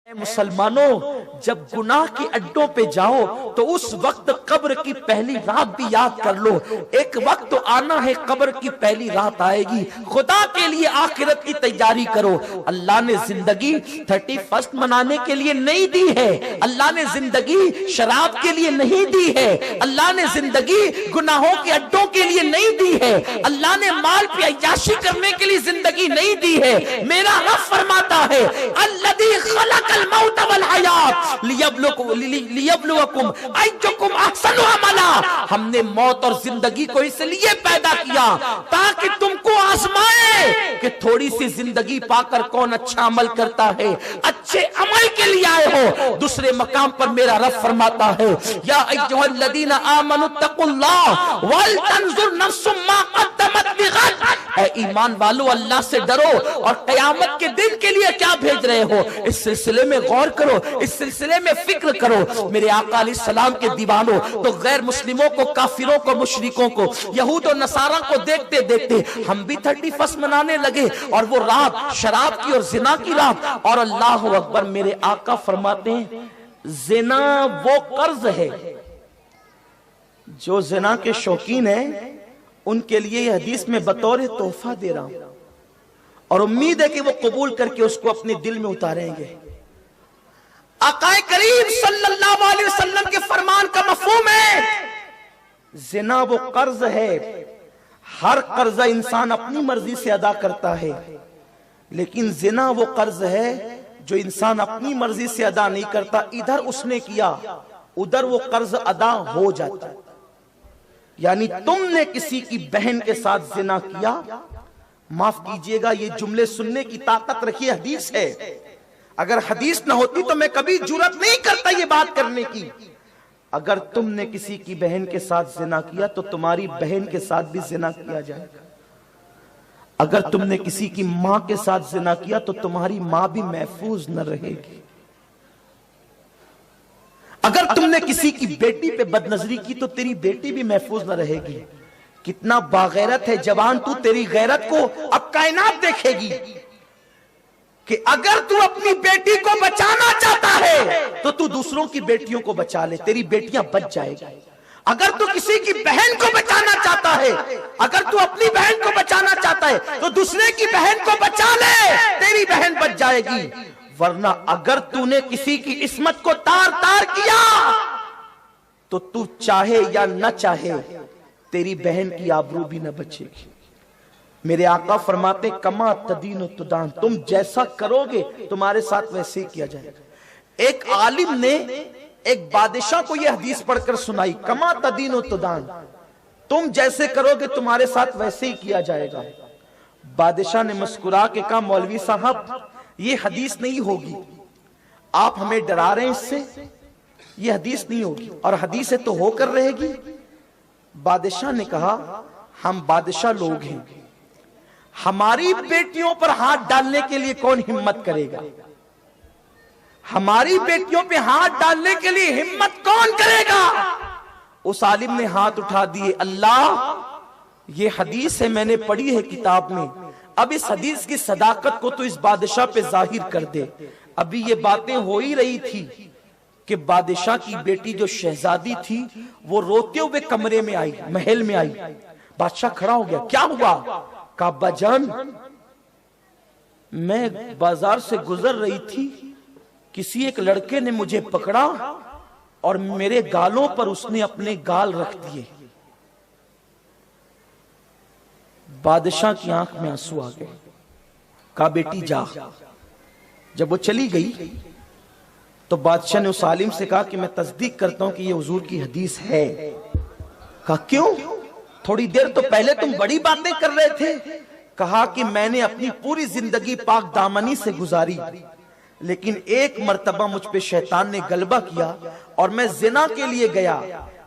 मुसलमानों, जब गुनाह के अड्डों पे जाओ तो उस वक्त कब्र की पहली रात भी याद कर लो। एक वक्त तो आना है, कब्र की पहली रात आएगी। खुदा के लिए आखिरत की तैयारी करो। अल्लाह ने जिंदगी 31 मनाने के लिए नहीं दी है। अल्लाह ने जिंदगी शराब के लिए नहीं दी है। अल्लाह ने जिंदगी गुनाहों के अड्डों के लिए नहीं दी है। अल्लाह ने माल पे अय्याशी करने के लिए जिंदगी नहीं दी है। मेरा रब फरमाता है, अल्लज़ी खलक़ल मौत वल हयात लियब्लुवकुम अय्युकुम अहसनु अमला। हमने मौत और जिंदगी को इसलिए पैदा किया ताकि तुमको आजमाए कि थोड़ी सी जिंदगी पाकर कौन अच्छा अमल करता है। अच्छे अमल के लिए आए हो। दूसरे मकाम पर मेरा रब फरमाता है, या अय्युहल्लज़ीना आमनु तक़ुल्लाह वल तंजुर नफ्सुम मा क़द्दमत लिग़द। ऐ ईमान वालो, अल्लाह से डरो और कयामत के दिन के लिए क्या भेज रहे हो, इस सिलसिले में गौर करो, इस सिलसिले में फिक्र करो। मेरे आका अलैहिस्सलाम के दीवानों, तो गैर मुस्लिमों को, काफिरों को, मुशरिकों को, यहूद और नसारा को देखते देखते हम भी 31 मनाने लगे, और वो रात शराब की और जिना की रात। और अल्लाह अकबर, मेरे आका फरमाते हैं, जिना वो कर्ज है। जो जिना के शौकीन है उनके लिए यह हदीस में बतौर तोहफा दे रहा हूं, और उम्मीद है कि वो कबूल करके उसको अपने दिल में उतारेंगे। आकाए करीम सल्लल्लाहु अलैहि वसल्लम के फरमान का मफहूम है, जिना वो कर्ज है। हर कर्जा इंसान अपनी मर्जी से अदा करता है, लेकिन जिना वो कर्ज है जो इंसान अपनी मर्जी से अदा नहीं करता। इधर उसने किया, उधर वो कर्ज अदा हो जाता है। यानी तुमने किसी की बहन के साथ जिना किया, माफ कीजिएगा, ये जुमले सुनने की ताकत रखी हदीस है। अगर हदीस ना होती तो मैं कभी जुर्रत नहीं करता ये बात करने की। अगर तुमने किसी की बहन के साथ जिना किया तो तुम्हारी बहन के साथ भी जिना किया जाएगा। अगर तुमने किसी की मां के साथ जिना किया तो तुम्हारी मां भी महफूज न रहेगी। अगर तुमने किसी की बेटी पे बदनजरी की तो तेरी बेटी भी महफूज न रहेगी। कितना बागैरत है जवान तू, तेरी गैरत को अब कायनात देखेगी कि अगर तू अपनी बेटी को बचाना चाहता है तो तू दूसरों की बेटियों को बचा ले, तेरी बेटियां बच जाएगी। अगर तू किसी की बहन को बचाना चाहता है, अगर तू अपनी बहन को बचाना चाहता है तो दूसरे की बहन को बचा ले, तेरी बहन बच जाएगी। वरना अगर तूने किसी की इस्मत को तार तार किया तो तू चाहे या न चाहे तेरी बहन की आबरू भी न बचेगी। मेरे आका फरमाते, कमा तदीन तुदान, तुम जैसा करोगे तुम्हारे साथ वैसे ही किया जाएगा। एक आलिम ने एक बादशाह को यह हदीस पढ़कर सुनाई, कमा तदीन तुदान, तुम जैसे करोगे तुम्हारे साथ वैसे ही किया जाएगा। बादशाह ने मुस्कुरा के कहा, मौलवी साहब ये हदीस नहीं होगी, आप हमें डरा रहे हैं इससे, ये हदीस नहीं होगी, और हदीस है तो होकर रहेगी। बादशाह ने कहा, हम बादशाह लोग हैं, हमारी बेटियों पर हाथ डालने के लिए कौन हिम्मत करेगा? हमारी बेटियों पे हाथ डालने के लिए हिम्मत कौन करेगा? उस आलिम ने हाथ उठा दिए, अल्लाह ये हदीस है, मैंने पढ़ी है किताब में, अब इस हदीस की सदाकत को तो इस बादशाह पे जाहिर कर दे। अभी ये बातें हो ही रही थी कि बादशाह की बेटी जो शहजादी थी वो रोते हुए कमरे में आई, महल में आई। बादशाह खड़ा हो गया, क्या हुआ? कहा, अब्बाजान मैं बाजार से गुजर रही थी, किसी एक लड़के ने मुझे पकड़ा और मेरे गालों पर उसने अपने गाल रख दिए। बादशाह की आंख में आंसू आ गए। कहा, बेटी जा। जब वो चली गई तो बादशाह ने उस आलिम से कहा कि मैं तस्दीक करता हूं कि ये हुजूर की हदीस है। कहा, क्यों? थोड़ी देर तो पहले तुम बड़ी बातें कर रहे थे। कहा कि मैंने अपनी पूरी जिंदगी पाक दामनी से गुजारी, लेकिन एक मर्तबा मुझ पे शैतान ने गलबा किया और मैं जिना के लिए गया,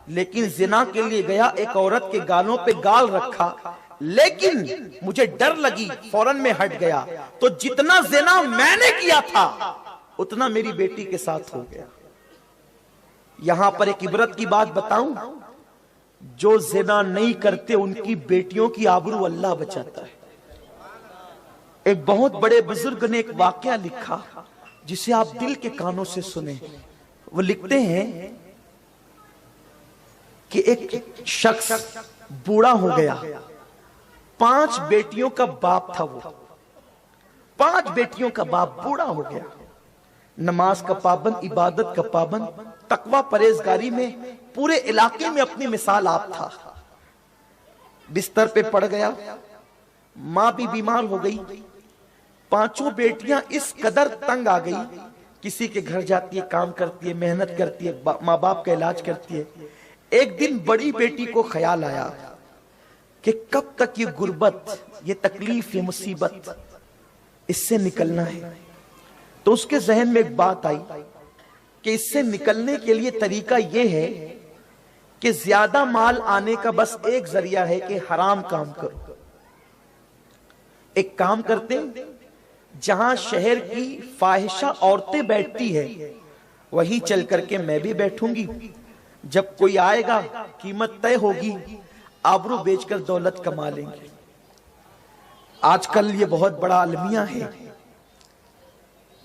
लेकिन जिना के लिए गया, एक औरत के गालों पे गाल रखा, लेकिन मुझे डर लगी, फौरन में हट गया, तो जितना जिना मैंने किया था उतना मेरी बेटी के साथ हो गया। यहां पर एक इबरत की बात बताऊं, जो जिना नहीं करते उनकी बेटियों की आबरू अल्लाह बचाता है। एक बहुत बड़े बुजुर्ग ने एक वाकया लिखा, जिसे आप दिल के कानों से सुने। वो लिखते हैं कि एक शख्स बूढ़ा हो गया, 5 बेटियों का बाप था वो, 5 बेटियों का बाप बूढ़ा हो गया, नमाज का पाबंद, इबादत का पाबंद, तकवा परहेजगारी में पूरे इलाके में अपनी मिसाल आप था। बिस्तर पे पड़ गया, मां भी बीमार हो गई, 5 बेटियां इस कदर तंग आ गई, किसी के घर जाती है, काम करती है, मेहनत करती है, माँ बाप का इलाज करती है। एक दिन बड़ी बेटी को ख्याल आया कि कब तक ये गुर्बत, ये तकलीफ, ये मुसीबत, इससे निकलना है। तो उसके जहन में एक बात आई कि इससे निकलने के लिए तरीका यह है कि ज्यादा माल आने का बस एक जरिया है कि हराम काम करो। एक काम करते हैं, जहां शहर की फाहिशा औरतें बैठती है वहीं चल करके मैं भी बैठूंगी। जब कोई आएगा कीमत तय होगी, आबरू बेचकर दौलत कमा लेंगे। आजकल ये बहुत बड़ा अलमिया है।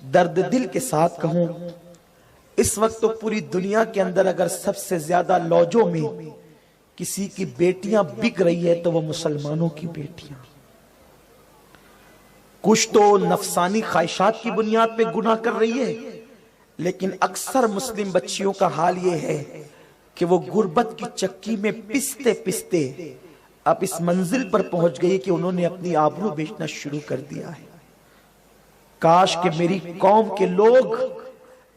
दर्द दिल के साथ कहूं, इस वक्त तो पूरी दुनिया के अंदर अगर सबसे ज्यादा लॉजों में किसी की बेटियां बिक रही है तो वो मुसलमानों की बेटियां। कुछ तो नफसानी ख्वाहिशात की बुनियाद पे गुनाह कर रही है, लेकिन अक्सर मुस्लिम बच्चियों का हाल ये है कि वो गुर्बत की चक्की में पिसते पिसते अब इस मंजिल पर पहुंच गई कि उन्होंने अपनी आबरू बेचना शुरू कर दिया है। काश कि मेरी कौम के लोग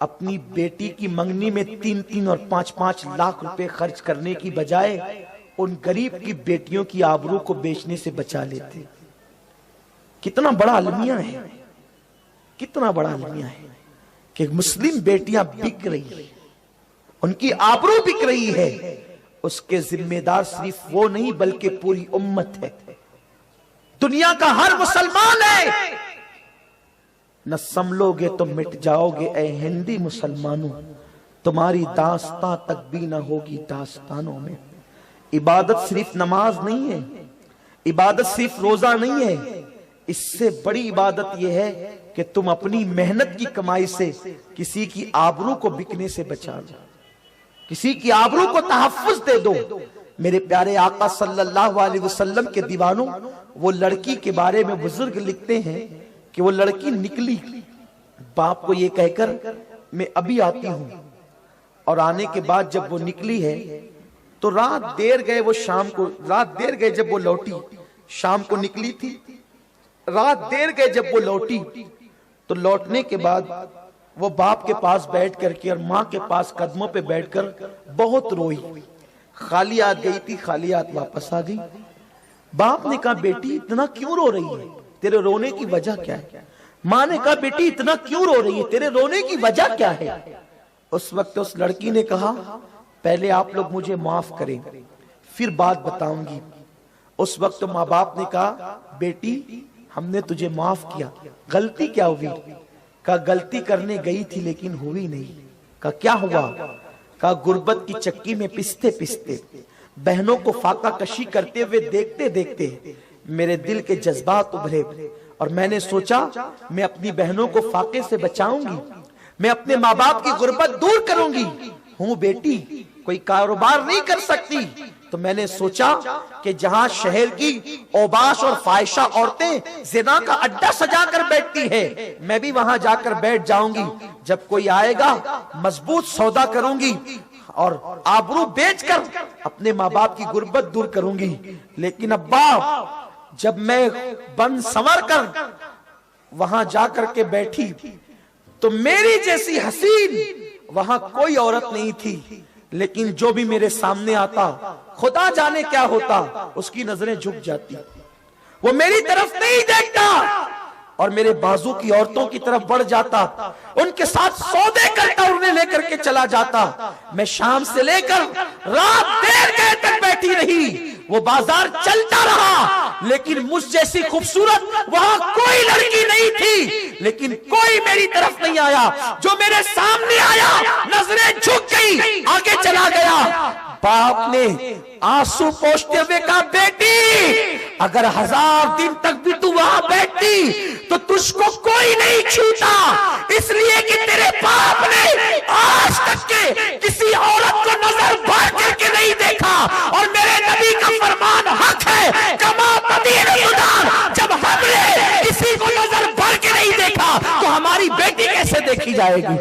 अपनी बेटी की मंगनी में 3-3 और 5-5 लाख रुपए खर्च करने की बजाय उन गरीब की बेटियों की आबरू को बेचने से बचा लेते। कितना बड़ा अलमिया है, कितना बड़ा अलमिया है कि मुस्लिम बेटियां बिक रही है, उनकी आबरू बिक रही है। उसके जिम्मेदार सिर्फ वो नहीं बल्कि पूरी उम्मत है, दुनिया का हर मुसलमान है। न संभलोगे तो मिट जाओगे ऐ हिंदी मुसलमानों, तुम्हारी दास्तां तक भी न होगी दास्तानों में। इबादत सिर्फ नमाज नहीं है, इबादत सिर्फ रोजा नहीं है, इससे बड़ी इबादत यह है कि तुम अपनी मेहनत की कमाई से किसी की आबरू को बिकने से बचा लो, किसी की आबरू को तहफ्फुज दे दो। मेरे प्यारे आका सल्लल्लाहु अलैहि वसल्लम के दीवानों, वो लड़की के बारे में बुजुर्ग लिखते हैं कि वो लड़की निकली बाप को ये कहकर मैं अभी आती हूं, और आने के बाद जब वो निकली है तो रात देर गए, वो शाम को रात देर गए जब वो लौटी, शाम को निकली थी, रात देर गए जब वो लौटी तो लौटने के बाद वो बाप के पास बैठ करके और माँ के पास कदमों पे बैठकर बहुत रोई। खाली हाथ गई थी, खाली हाथ वापस आ गई। बाप ने कहा बेटी इतना क्यों रो रही है, तेरे रोने की वजह क्या है? माँ ने कहा बेटी इतना क्यों रो रही है, तेरे रोने की वजह क्या है? उस वक्त उस लड़की ने कहा पहले आप लोग मुझे माफ करें फिर बात बताऊंगी। उस वक्त माँ बाप ने कहा बेटी हमने तुझे माफ किया, गलती क्या हुई? कहा गलती करने गई थी लेकिन हुई नहीं। कहा क्या हुआ? कहा गुर्बत की चक्की में पिसते पिसते, बहनों को फाका कशी करते हुए देखते देखते मेरे दिल के जज्बात उभरे और मैंने सोचा मैं अपनी बहनों को फाके से बचाऊंगी, मैं अपने माँ बाप की गुर्बत दूर करूंगी। हूं बेटी, कोई कारोबार नहीं कर सकती, तो मैंने सोचा कि जहां शहर की औबाश और फाहिशा औरतें जिना का अड्डा सजा कर बैठती है, मैं भी वहां जाकर बैठ जाऊंगी। जब कोई आएगा मजबूत सौदा करूंगी और आबरू बेचकर अपने माँ बाप की गुर्बत दूर करूंगी। लेकिन अब्बा जब मैं बन संवर कर वहां जाकर के बैठी तो मेरी जैसी हसीन वहां कोई औरत नहीं थी, लेकिन जो भी मेरे सामने आता खुदा जाने क्या होता, उसकी नजरें झुक जाती। वो मेरी तरफ नहीं देखता और मेरे बाजू की औरतों की तरफ बढ़ जाता, उनके साथ सौदे करता, उन्हें लेकर के चला जाता। मैं शाम से लेकर रात देर गए तक बैठी रही, वो बाजार चलता रहा, लेकिन मुझ जैसी खूबसूरत वहां कोई लड़की नहीं थी, लेकिन कोई मेरी तरफ नहीं आया। जो मेरे सामने आया नजरें झुक गई, आगे चला गया। बाप ने आंसू पोंछते हुए कहा बेटी अगर 1000 दिन तक भी तू वहां बैठती तो तुझको कोई नहीं छूता, इसलिए कि तेरे बाप ने आज तक के किसी औरत को नजर भर करके नहीं देखा। और मेरे नबी का फरमान हक है, कमा तदीन सुदान, जब हमने किसी को नजर भर के नहीं देखा तो हमारी बेटी कैसे देखी जाएगी,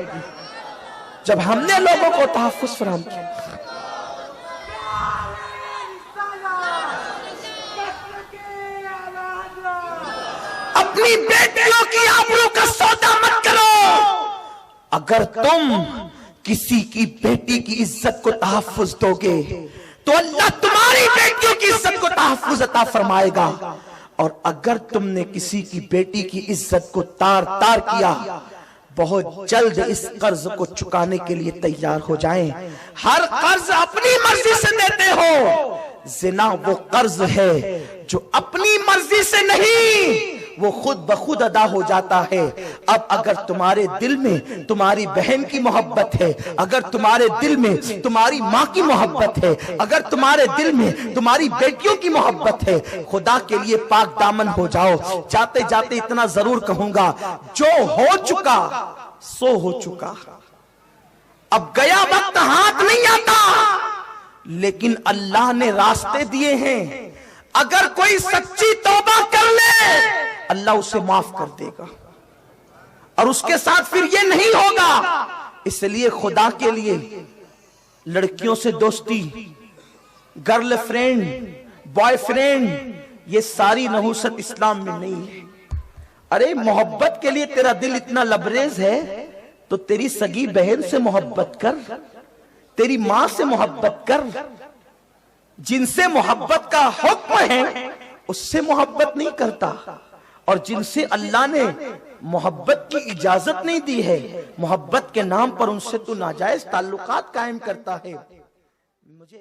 जब हमने लोगों को तहफ्फुज़ फराहम किया। अपनी बेटियों की आबरू का सौदा मत करो। अगर तुम किसी की बेटी की इज्जत को तहफ्फुज़ दोगे तो अल्लाह तुम्हारी बेटियों की इज्जत को तहफ्फुज़ अता फरमाएगा। और अगर तुमने किसी की बेटी की इज्जत को तार तार किया, बहुत जल्द इस कर्ज को चुकाने के लिए तैयार हो जाएं। हर कर्ज अपनी मर्जी से देते हो, जिना वो कर्ज है जो अपनी मर्जी से नहीं, वो खुद ब खुद अदा हो जाता है। अब अगर तुम्हारे दिल में तुम्हारी बहन की मोहब्बत है, अगर तुम्हारे दिल में तुम्हारी माँ की मोहब्बत है, अगर तुम्हारे दिल में तुम्हारी बेटियों की मोहब्बत है, खुदा के लिए पाक दामन हो जाओ। जाते जाते इतना जरूर कहूंगा, जो हो चुका सो हो चुका। अब गया वक्त हाथ नहीं आता, लेकिन अल्लाह ने रास्ते दिए हैं। अगर कोई सच्ची तौबा कर ले, अल्लाह उसे माफ कर देगा। और उसके साथ फिर ये नहीं होगा। इसलिए खुदा के लिए लड़कियों से दोस्ती, गर्लफ्रेंड, बॉयफ्रेंड, ये सारी नहुसत इस्लाम में नहीं है। अरे मोहब्बत के लिए तेरा दिल इतना लबरेज है तो तेरी सगी बहन से मोहब्बत कर, तेरी मां से मोहब्बत कर। जिनसे मोहब्बत का हुक्म है उससे मोहब्बत नहीं करता, और जिनसे अल्लाह ने मोहब्बत की इजाजत नहीं दी है, मोहब्बत के नाम पर उनसे तू नाजायज ताल्लुकात कायम करता है। मुझे